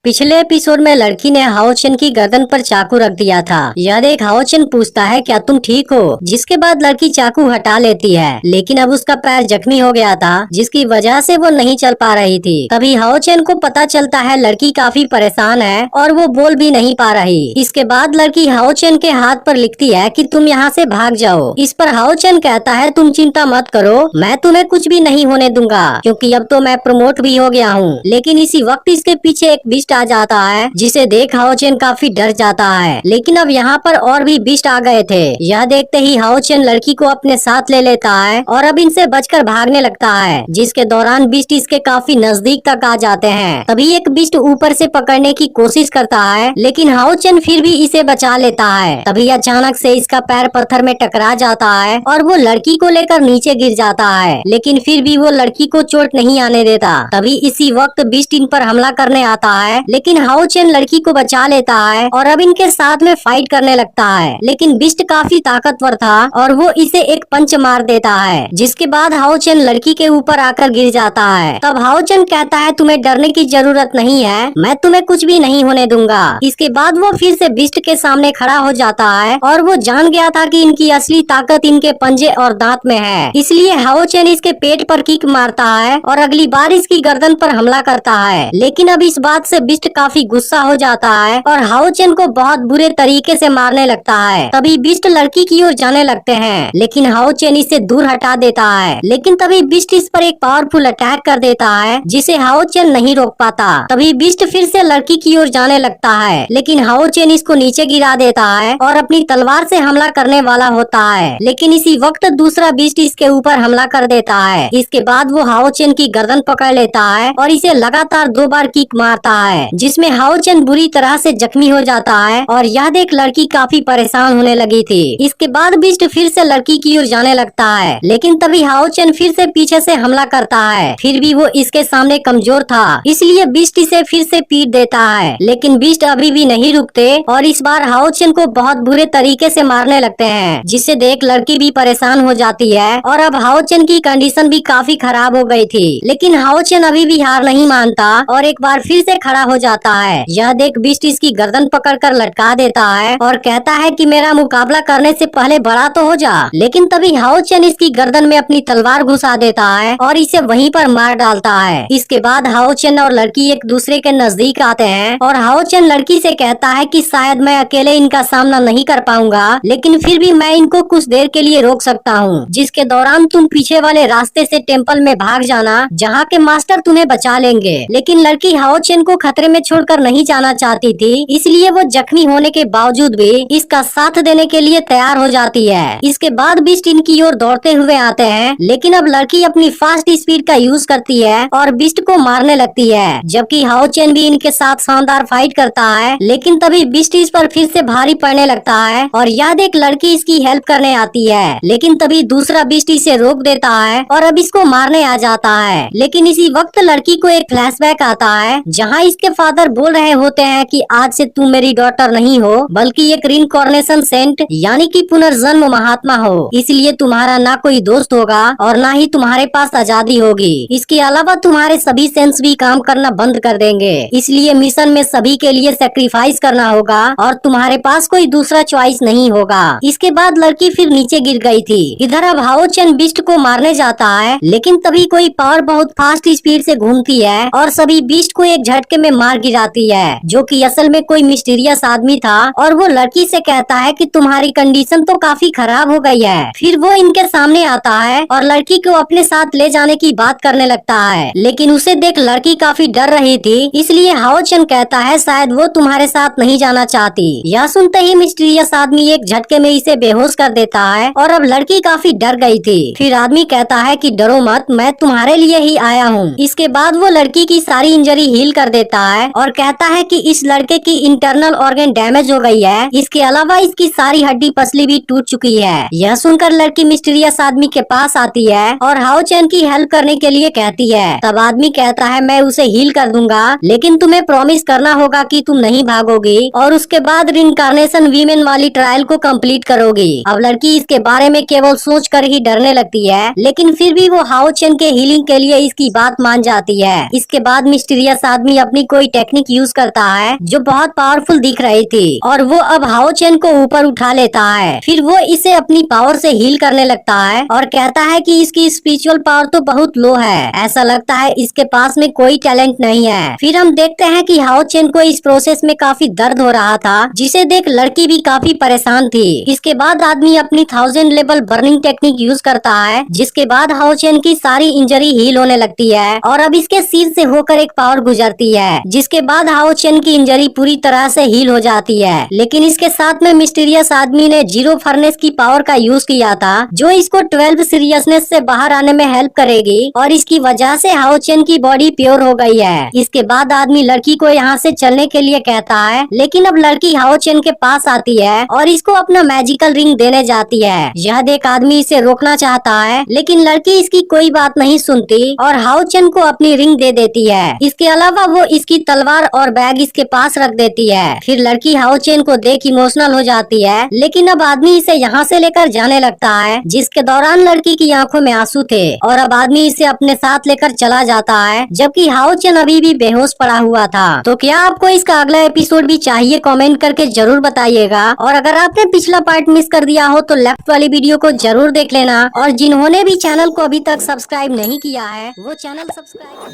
पिछले एपिसोड में लड़की ने हाओ चेन की गर्दन पर चाकू रख दिया था। यह देख हाओ चेन पूछता है क्या तुम ठीक हो, जिसके बाद लड़की चाकू हटा लेती है, लेकिन अब उसका पैर जख्मी हो गया था जिसकी वजह से वो नहीं चल पा रही थी। तभी हाओ चेन को पता चलता है लड़की काफी परेशान है और वो बोल भी नहीं पा रही। इसके बाद लड़की हाओ चेन के हाथ पर लिखती है कि तुम यहाँ से भाग जाओ। इस पर हाओ चेन कहता है तुम चिंता मत करो, मैं तुम्हें कुछ भी नहीं होने दूंगा क्योंकि अब तो मैं प्रमोट भी हो गया हूँ। लेकिन इसी वक्त इसके पीछे एक बिस्ट आ जाता है जिसे देख हाओ चेन काफी डर जाता है। लेकिन अब यहाँ पर और भी बिस्ट आ गए थे। यह देखते ही हाओ चेन लड़की को अपने साथ ले लेता है और अब इनसे बचकर भागने लगता है, जिसके दौरान बिस्ट इसके काफी नजदीक तक आ जाते हैं। तभी एक बिस्ट ऊपर से पकड़ने की कोशिश करता है लेकिन हाओ चेन फिर भी इसे बचा लेता है। तभी अचानक से इसका पैर पत्थर में टकरा जाता है और वो लड़की को लेकर नीचे गिर जाता है, लेकिन फिर भी वो लड़की को चोट नहीं आने देता। तभी इसी वक्त बिस्ट इन पर हमला करने आता है लेकिन हाओ चेन लड़की को बचा लेता है और अब इनके साथ में फाइट करने लगता है। लेकिन बिस्ट काफी ताकतवर था और वो इसे एक पंच मार देता है, जिसके बाद हाओ चेन लड़की के ऊपर आकर गिर जाता है। तब हाओ चेन कहता है तुम्हें डरने की जरूरत नहीं है, मैं तुम्हें कुछ भी नहीं होने दूंगा। इसके बाद वो फिर से बिस्ट के सामने खड़ा हो जाता है और वो जान गया था कि इनकी असली ताकत इनके पंजे और दांत में है, इसलिए हाओ चेन इसके पेट पर किक मारता है और अगली बार इसकी गर्दन पर हमला करता है। लेकिन अब इस बात से बिस्ट काफी गुस्सा हो जाता है और हाओ चेन को बहुत बुरे तरीके से मारने लगता है। तभी बिस्ट लड़की की ओर जाने लगते हैं लेकिन हाओ चेन इसे दूर हटा देता है। लेकिन तभी बिस्ट इस पर एक पावरफुल अटैक कर देता है जिसे हाओ चेन नहीं रोक पाता। तभी बिस्ट फिर से लड़की की ओर जाने लगता है लेकिन हाओ चेन इसको नीचे गिरा देता है और अपनी तलवार से हमला करने वाला होता है। लेकिन इसी वक्त दूसरा बिस्ट इसके ऊपर हमला कर देता है। इसके बाद वो हाओ चेन की गर्दन पकड़ लेता है और इसे लगातार 2 बार किक मारता है, जिसमें हाओ चेन बुरी तरह से जख्मी हो जाता है और यह देख लड़की काफी परेशान होने लगी थी। इसके बाद बिस्ट फिर से लड़की की ओर जाने लगता है लेकिन तभी हाओ चेन फिर से पीछे से हमला करता है। फिर भी वो इसके सामने कमजोर था, इसलिए बिस्ट इसे फिर से पीट देता है। लेकिन बिस्ट अभी भी नहीं रुकते और इस बार हाओ चेन को बहुत बुरे तरीके से मारने लगते हैं, जिसे देख लड़की भी परेशान हो जाती है और अब हाओ चेन की कंडीशन भी काफी खराब हो गई थी। लेकिन हाओ चेन अभी भी हार नहीं मानता और एक बार फिर से खड़ा हो जाता है। यह देख बिस्ट इसकी गर्दन पकड़कर लटका देता है और कहता है कि मेरा मुकाबला करने से पहले बड़ा तो हो जा। लेकिन तभी हाओ चेन इसकी गर्दन में अपनी तलवार घुसा देता है और इसे वहीं पर मार डालता है। इसके बाद हाओ चेन और लड़की एक दूसरे के नजदीक आते हैं और हाओ चेन लड़की से कहता है कि शायद मैं अकेले इनका सामना नहीं कर पाऊंगा, लेकिन फिर भी मैं इनको कुछ देर के लिए रोक सकता हूँ, जिसके दौरान तुम पीछे वाले रास्ते से टेम्पल में भाग जाना, जहाँ के मास्टर तुम्हें बचा लेंगे। लेकिन लड़की हाओ चेन को खतरे में छोड़कर नहीं जाना चाहती थी, इसलिए वो जख्मी होने के बावजूद भी इसका साथ देने के लिए तैयार हो जाती है। इसके बाद बिस्ट इनकी ओर दौड़ते हुए आते हैं लेकिन अब लड़की अपनी फास्ट स्पीड का यूज करती है और बिस्ट को मारने लगती है, जबकि हाओ चेन भी इनके साथ शानदार फाइट करता है। लेकिन तभी बिस्ट इस पर फिर से भारी पड़ने लगता है और यह देख लड़की इसकी हेल्प करने आती है। लेकिन तभी दूसरा बिस्ट इसे रोक देता है और अब इसको मारने आ जाता है। लेकिन इसी वक्त लड़की को एक फ्लैशबैक आता है जहाँ इसके फादर बोल रहे होते हैं कि आज से तुम मेरी डॉटर नहीं हो बल्कि एक रिइंकार्नेशन सेंट यानी कि पुनर्जन्म महात्मा हो, इसलिए तुम्हारा ना कोई दोस्त होगा और ना ही तुम्हारे पास आजादी होगी। इसके अलावा तुम्हारे सभी सेंस भी काम करना बंद कर देंगे, इसलिए मिशन में सभी के लिए सेक्रीफाइस करना होगा और तुम्हारे पास कोई दूसरा चॉइस नहीं होगा। इसके बाद लड़की फिर नीचे गिर गई थी। इधर अब हाओ चेन बिस्ट को मारने जाता है लेकिन तभी कोई पावर बहुत फास्ट स्पीड से घूमती है और सभी बिस्ट को एक झटके में मार गिराती है, जो कि असल में कोई मिस्टीरियस आदमी था और वो लड़की से कहता है कि तुम्हारी कंडीशन तो काफी खराब हो गई है। फिर वो इनके सामने आता है और लड़की को अपने साथ ले जाने की बात करने लगता है, लेकिन उसे देख लड़की काफी डर रही थी, इसलिए हाओ चेन कहता है शायद वो तुम्हारे साथ नहीं जाना चाहती। यह सुनते ही मिस्टीरियस आदमी एक झटके में इसे बेहोश कर देता है और अब लड़की काफी डर गई थी। फिर आदमी कहता है कि डरो मत, मैं तुम्हारे लिए ही आया हूँ। इसके बाद वो लड़की की सारी इंजरी हील कर देता है और कहता है कि इस लड़के की इंटरनल ऑर्गन डैमेज हो गई है, इसके अलावा इसकी सारी हड्डी पसली भी टूट चुकी है। यह सुनकर लड़की मिस्टीरियस आदमी के पास आती है और हाओ चेन की हेल्प करने के लिए कहती है। तब आदमी कहता है मैं उसे हील कर दूंगा, लेकिन तुम्हें प्रॉमिस करना होगा कि तुम नहीं भागोगी और उसके बाद रिइंकार्नेशन वीमेन वाली ट्रायल को कंप्लीट करोगी। अब लड़की इसके बारे में केवल सोच कर ही डरने लगती है, लेकिन फिर भी वो हाओ चेन के हीलिंग के लिए इसकी बात मान जाती है। इसके बाद मिस्टीरियस आदमी अपनी कोई टेक्निक यूज करता है जो बहुत पावरफुल दिख रही थी और वो अब हाओ चेन को ऊपर उठा लेता है। फिर वो इसे अपनी पावर से हील करने लगता है और कहता है कि इसकी स्पिरिचुअल पावर तो बहुत लो है, ऐसा लगता है इसके पास में कोई टैलेंट नहीं है। फिर हम देखते हैं कि हाओ चेन को इस प्रोसेस में काफी दर्द हो रहा था, जिसे देख लड़की भी काफी परेशान थी। इसके बाद आदमी अपनी 1000 लेवल बर्निंग टेक्निक यूज करता है, जिसके बाद हाओ चेन की सारी इंजरी हील होने लगती है और अब इसके सिर से होकर एक पावर गुजरती है, जिसके बाद हाओ चेन की इंजरी पूरी तरह से हील हो जाती है। लेकिन इसके साथ में मिस्टीरियस आदमी ने जीरो फर्नेस की पावर का यूज किया था, जो इसको 12 सीरियसनेस से बाहर आने में हेल्प करेगी और इसकी वजह से हाओ चेन की बॉडी प्योर हो गई है। इसके बाद आदमी लड़की को यहाँ से चलने के लिए कहता है, लेकिन अब लड़की हाओ चेन के पास आती है और इसको अपना मैजिकल रिंग देने जाती है। यह देख आदमी इसे रोकना चाहता है, लेकिन लड़की इसकी कोई बात नहीं सुनती और हाओ चेन को अपनी रिंग दे देती है। इसके अलावा वो इसकी तलवार और बैग इसके पास रख देती है। फिर लड़की हाओ चेन को देख इमोशनल हो जाती है, लेकिन अब आदमी इसे यहाँ से लेकर जाने लगता है, जिसके दौरान लड़की की आंखों में आंसू थे और अब आदमी इसे अपने साथ लेकर चला जाता है, जबकि हाओ चेन अभी भी बेहोश पड़ा हुआ था। तो क्या आपको इसका अगला एपिसोड भी चाहिए? कमेंट करके जरूर बताइएगा। और अगर आपने पिछला पार्ट मिस कर दिया हो तो लेफ्ट वाली वीडियो को जरूर देख लेना और जिन्होंने भी चैनल को अभी तक सब्सक्राइब नहीं किया है वो चैनल सब्सक्राइब